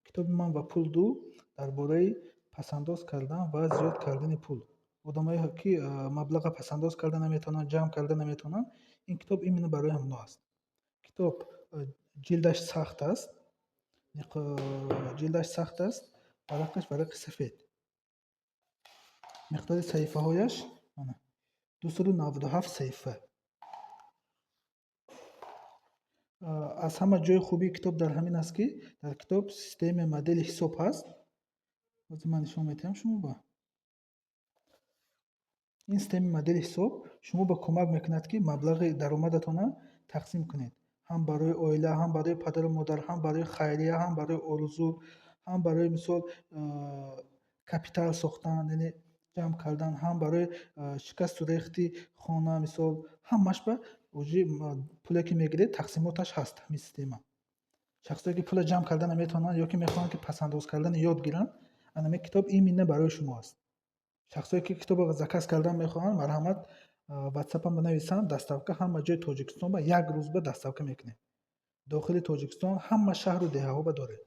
китоби ман ва пул ду дар бораи пасандоз кардан ва зиёд кардани пул. Одамое ки маблаға пасандоз карда наметавонанд, ҷамъ карда наметавонанд, ин китоб именно барои ҳамно аст. китоб ҷилдаш сахт аст, ҷилдаш сахт аст, варақаш варақи сафед. миқдори саҳифаҳояш 297 саҳифа. аз ҳама ҷои хубии китоб дар ҳамин аст, ки дар китоб системаи модели ҳисоб ҳаст. ҳозир ман нишон медиҳам шумо ба ин системаи модели ҳисоб шумо ба кӯмак мекунад, ки маблағи даромадатонро тақсим кунед. ҳам барои оила, ҳам барои падару модар, ҳам барои хайрия, ҳам барои орзу, ҳам барои мисол капитал сохтан, яъне ҷамъ кардан, ҳам барои шикасту рехти хона, мисол ҳамаш ба пуле ки мегиред тақсимоташ ҳаст. ҳамин система шахсое ки пула ҷамъ карда наметавонанд ё ки мехоҳанд ки пасандоз карданро ёд гиранд, анаме китоб именно барои шумо аст. шахсое ки китобро заказ кардан мехоҳанд, марҳамат ватсапам банависанд, доставка ҳама ҷои Тоҷикистон ба 1 рӯз ба доставка мекунем. дохили Тоҷикистон ҳама шаҳру деҳаҳо ба дорем.